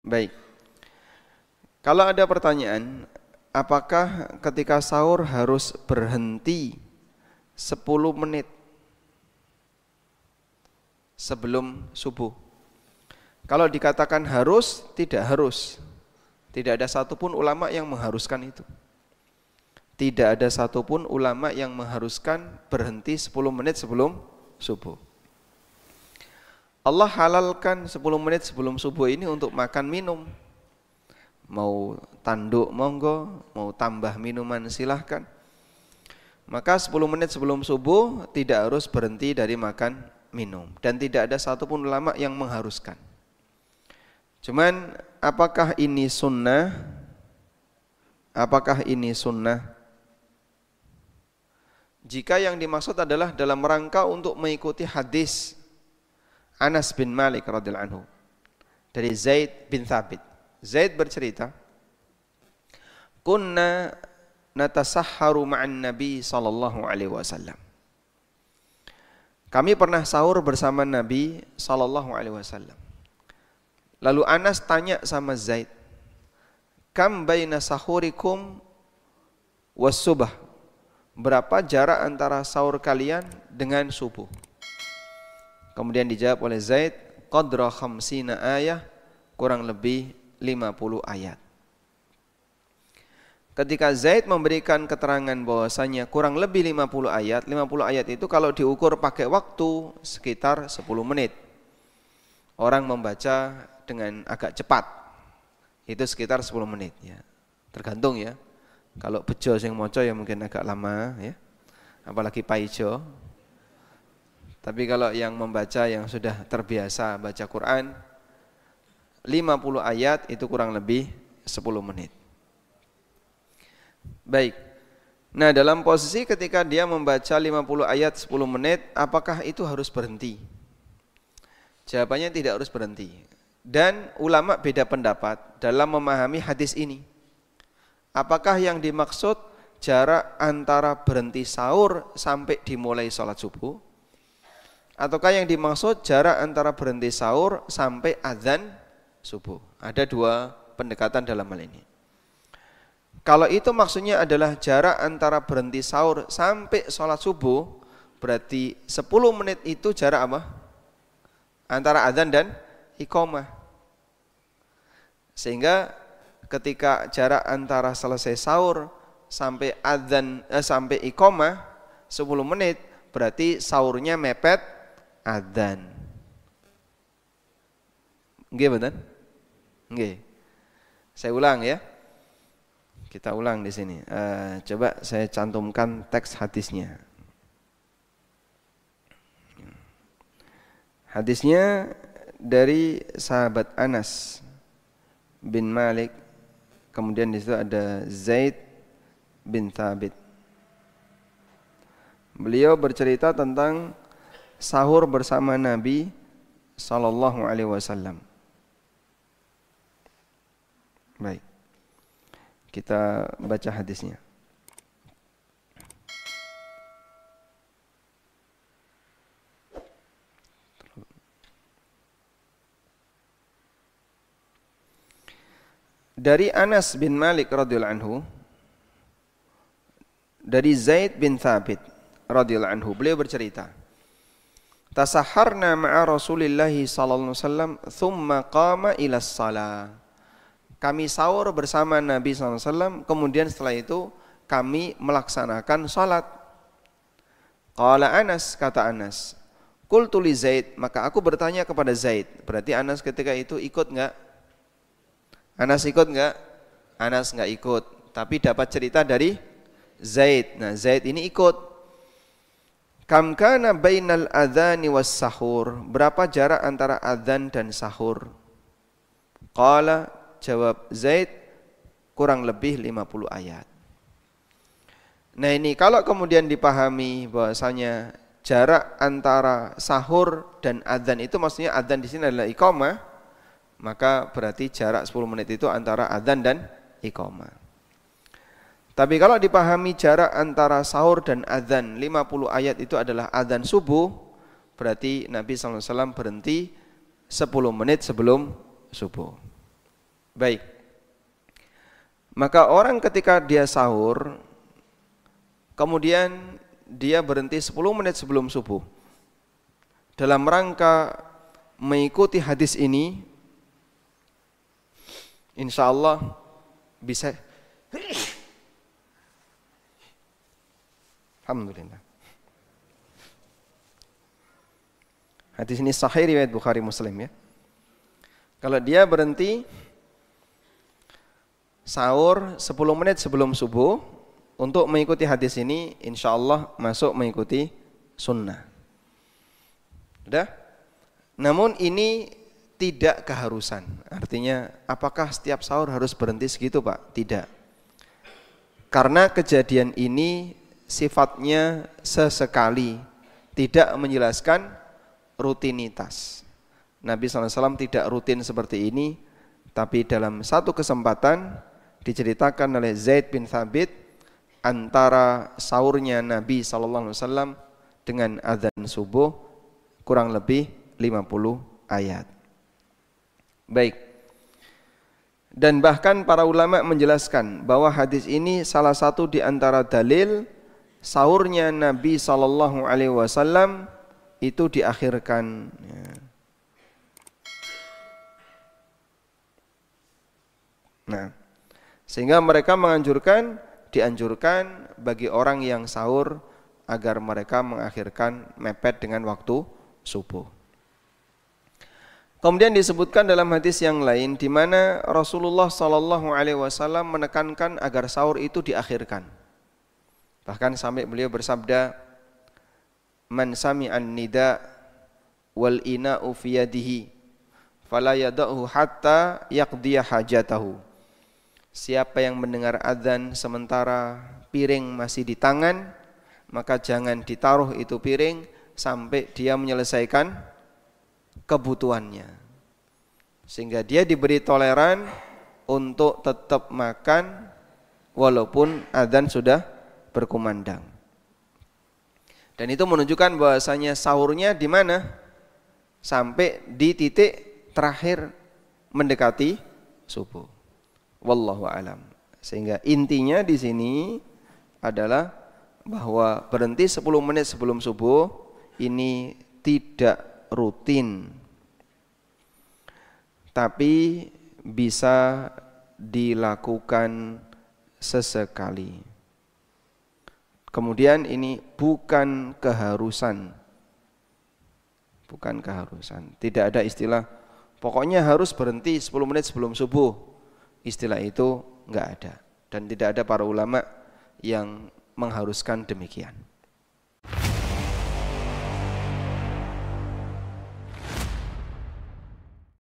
Baik. Kalau ada pertanyaan, apakah ketika sahur harus berhenti 10 menit sebelum subuh? Kalau dikatakan harus, tidak harus. Tidak ada satupun ulama yang mengharuskan itu. Tidak ada satupun ulama yang mengharuskan berhenti 10 menit sebelum subuh. Allah halalkan 10 menit sebelum subuh ini untuk makan minum. Mau tanduk monggo, mau tambah minuman silahkan. Maka 10 menit sebelum subuh tidak harus berhenti dari makan minum. Dan tidak ada satupun ulama yang mengharuskan. Cuman apakah ini sunnah? Apakah ini sunnah? Jika yang dimaksud adalah dalam rangka untuk mengikuti hadis Anas bin Malik radhiyallahu anhu dari Zaid bin Thabit. Zaid bercerita, "Kunna natasahharu ma'an Nabi sallallahu alaihi wasallam." Kami pernah sahur bersama Nabi sallallahu alaihi wasallam. Lalu Anas tanya sama Zaid, "Kam baina sahurikum was subah?" Berapa jarak antara sahur kalian dengan subuh? Kemudian dijawab oleh Zaid, "Qadra khamsina ayah," kurang lebih 50 ayat. Ketika Zaid memberikan keterangan bahwasanya kurang lebih 50 ayat, 50 ayat itu kalau diukur pakai waktu sekitar 10 menit. Orang membaca dengan agak cepat, itu sekitar 10 menit ya. Tergantung ya. Kalau bejo sing maca ya mungkin agak lama ya. Apalagi paijo. Tapi kalau yang membaca yang sudah terbiasa baca Quran 50 ayat itu kurang lebih 10 menit. Baik. Nah, dalam posisi ketika dia membaca 50 ayat 10 menit, apakah itu harus berhenti? Jawabannya tidak harus berhenti. Dan ulama beda pendapat dalam memahami hadis ini. Apakah yang dimaksud jarak antara berhenti sahur sampai dimulai sholat subuh? Ataukah yang dimaksud jarak antara berhenti sahur sampai azan subuh? Ada dua pendekatan dalam hal ini. Kalau itu maksudnya adalah jarak antara berhenti sahur sampai sholat subuh, berarti 10 menit itu jarak apa? Antara azan dan iqamah. Sehingga ketika jarak antara selesai sahur sampai azan sampai iqamah 10 menit, berarti sahurnya mepet azan. Nggih betul? Nggih. Saya ulang ya. Kita ulang di sini. Coba saya cantumkan teks hadisnya. Hadisnya dari sahabat Anas bin Malik. Kemudian di situ ada Zaid bin Thabit. Beliau bercerita tentang sahur bersama Nabi sallallahu alaihi wasallam. Baik. Kita baca hadisnya. Dari Anas bin Malik radhiyallahu anhu, dari Zaid bin Thabit radhiyallahu anhu, beliau bercerita, "Tasahharna ma'a Rasulillah sallallahu alaihi wasallam, thumma qama ila shalah." Kami sahur bersama Nabi SAW, kemudian setelah itu kami melaksanakan salat. Qala Anas, kata Anas, qultu li Zaid, maka aku bertanya kepada Zaid. Berarti Anas ketika itu ikut enggak? Anas ikut enggak? Anas enggak ikut, tapi dapat cerita dari Zaid. Nah, Zaid ini ikut. Kam kana bainal adzani was sahur? Berapa jarak antara adzan dan sahur? Qala, jawab Zaid, kurang lebih 50 ayat. Nah, ini kalau kemudian dipahami bahwasanya jarak antara sahur dan adzan itu maksudnya adzan di sini adalah iqamah, maka berarti jarak 10 menit itu antara adzan dan iqamah. Tapi kalau dipahami jarak antara sahur dan adzan 50 ayat itu adalah adzan subuh, berarti Nabi SAW berhenti 10 menit sebelum subuh. Baik. Maka orang ketika dia sahur, kemudian dia berhenti 10 menit sebelum subuh, dalam rangka mengikuti hadis ini, insya Allah bisa. Alhamdulillah. Hadis ini sahih riwayat Bukhari Muslim ya. Kalau dia berhenti sahur 10 menit sebelum subuh untuk mengikuti hadis ini, insya Allah masuk mengikuti sunnah. Sudah? Namun ini tidak keharusan. Artinya apakah setiap sahur harus berhenti segitu Pak? Tidak. Karena kejadian ini sifatnya sesekali, tidak menjelaskan rutinitas. Nabi SAW tidak rutin seperti ini, tapi dalam satu kesempatan diceritakan oleh Zaid bin Thabit antara sahurnya Nabi SAW dengan azan subuh kurang lebih 50 ayat. Baik. Dan bahkan para ulama menjelaskan bahwa hadis ini salah satu di antara dalil sahurnya Nabi SAW itu diakhirkan. Nah, sehingga mereka dianjurkan bagi orang yang sahur agar mereka mengakhirkan mepet dengan waktu subuh. Kemudian disebutkan dalam hadis yang lain di mana Rasulullah SAW menekankan agar sahur itu diakhirkan. Bahkan sampai beliau bersabda, "Man sami'an nida wal ina'u fi yadihi fala yada'hu hatta yaqdiya hajatahu." Siapa yang mendengar azan sementara piring masih di tangan, maka jangan ditaruh itu piring sampai dia menyelesaikan kebutuhannya. Sehingga dia diberi toleran untuk tetap makan walaupun azan sudah berkumandang. Dan itu menunjukkan bahwasanya sahurnya di mana? Sampai di titik terakhir mendekati subuh. Wallahu alam. Sehingga intinya di sini adalah bahwa berhenti 10 menit sebelum subuh ini tidak rutin, tapi bisa dilakukan sesekali. Kemudian ini bukan keharusan. Bukan keharusan. Tidak ada istilah pokoknya harus berhenti 10 menit sebelum subuh. Istilah itu enggak ada dan tidak ada para ulama yang mengharuskan demikian.